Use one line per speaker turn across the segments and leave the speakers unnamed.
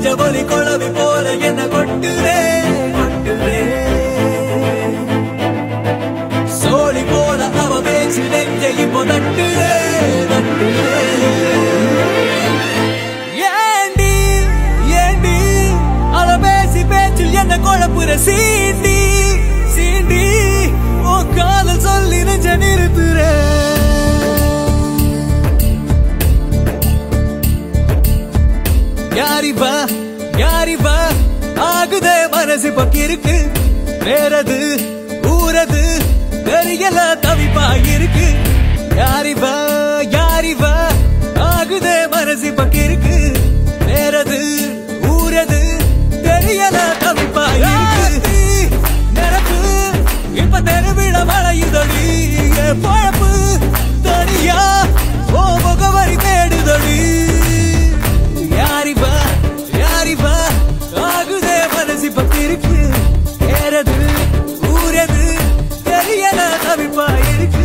நெஞ்சவொலி கொளவி போல என்ன கொட்டுதே கொட்டுதே சோழி போல அவ பேச்சு நெஞ்ச இப்போ தட்டுதே தட்டுதே ஏண்டி ஏண்டி அவ பேசி பேச்சில் என்ன குழப்புற சீண்டி சீண்டி ஓ காதல் சொல்லி நெஞ்ச நிறுத்துற யாரிவா யாரிவா ஆகுதே மனசு பக்கிருக்கு வேறது ஊரது தெரியல தவிப்பா இருக்கு யாரிவா யாரிவா ஆகுதே மனசு பக்கிருக்கு வேறது ஊரது தெரியல தவிப்பா இருக்கு நிரப்பு இப்ப தெருவிட மழையுதடி பழப்பு தனியா ஓ முகவரி தேடுதடி யாரிவா யாரிவா ஆகுதே மனசு பக்கிருக்கு ஏறது ஊரது தெரியல தவிப்பா இருக்கு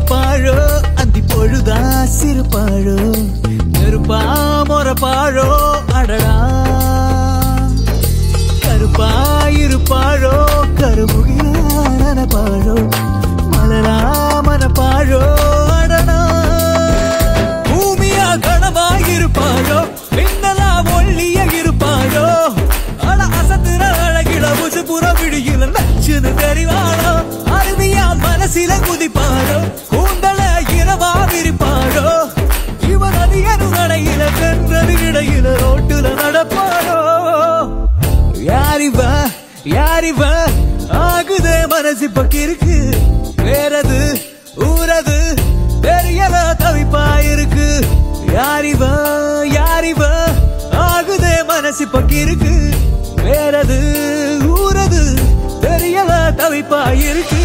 பாழோ அந்தி பொழுதா சிறுபாழோ நெருப்பா மொரப்பாழோ அடடா கருப்பாயிருப்பாழோ கருமுகிலான பாழோ மலரா மனப்பாழோ அடடா பூமியா கனவாயிருப்பாழோ மின்னலா ஒல்லிய இருப்பாழோ அட அசத்துற அழகில முசுப்புற விழியில நச்சுன்னு தெரிவாளோ அருவியா மனசில குதிப்பாடோ கூந்தல இரவா விரிப்பாடோ இவன் அதிகனு நடையில சென்றது இடையில ரோட்டுல நடப்பாடோ யாரிவா யாரிவா ஆகுதே மனசு பக்கிருக்கு வேறது ஊரது தெரியல தவிப்பா இருக்கு யாரிவா யாரிவா ஆகுதே மனசு பக்கிருக்கு வேறது ஊரது தெரியல தவிப்பா இருக்கு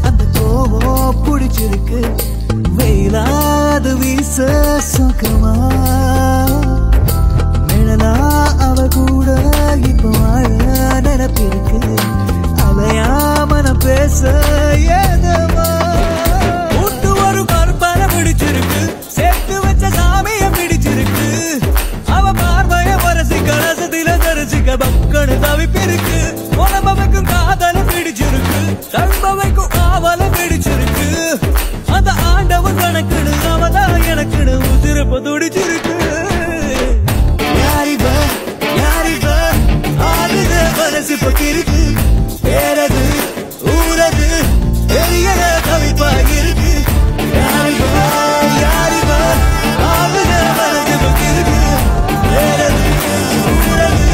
அந்த கோவம் பிடிச்சிருக்கு வெயிலாது வீச சுகமா நிழலா அவ கூட இப்ப வாழ நினைப்பிருக்கு அலையா மன பேச ஏதவா கூட்டு ஒரு கருப்பனை பிடிச்சிருக்கு சேர்த்து வச்ச சாமிய பிடிச்சிருக்கு அவ பார்வைய வரசிக்க ரசத்தில தரிசிக்க பக்கனு தவிப்பிருக்கு உடம்பவைக்கும் காதல பிடிச்சிருக்கு தன்பவைக்கும் ஆவல பிடிச்சிருக்கு அந்த ஆண்டவன் கணக்குன்னு அவதான் எனக்குன்னு உதிரப்ப துடிச்சிருக்கு யாரிவா யாரிவா ஆகுத மனசு பக்கிருக்கு வேறது ஊரது தெரியல தவிப்பா இருக்கு யாரிவா யாரிவா ஆகுத மனசு பக்கிருக்கு வேறது ஊரது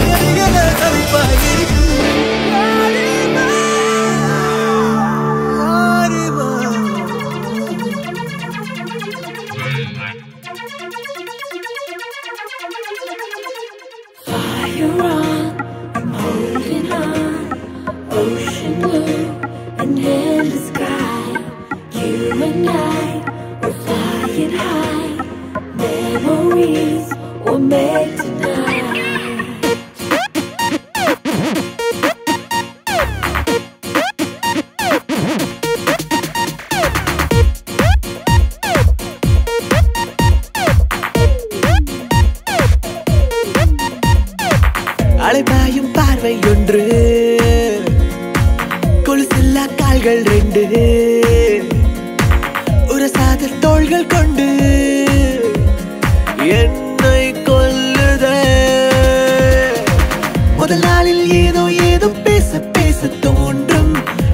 தெரியல தவிப்பா இருக்கு
Fire on, holding on. நாளில் ஏதோ ஏதோ பேச பேச தோன்றும்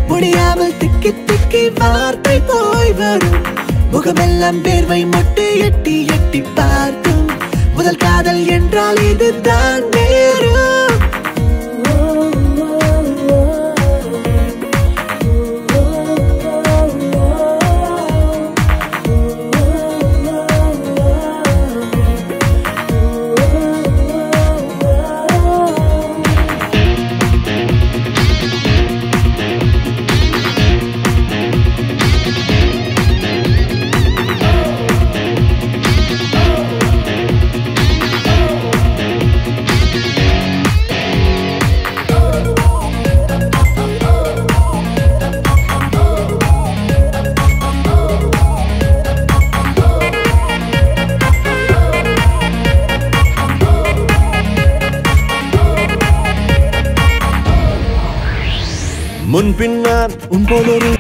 முடியாமல் திக்கி திக்கி வார்த்தை போய் வரும் முகமெல்லாம் பேர்வை மொட்டு எட்டி எட்டி பார்க்கும் முதல் காதல் என்றால் இதுதான் நேரும் முன்பின்னான் உன் போலொரு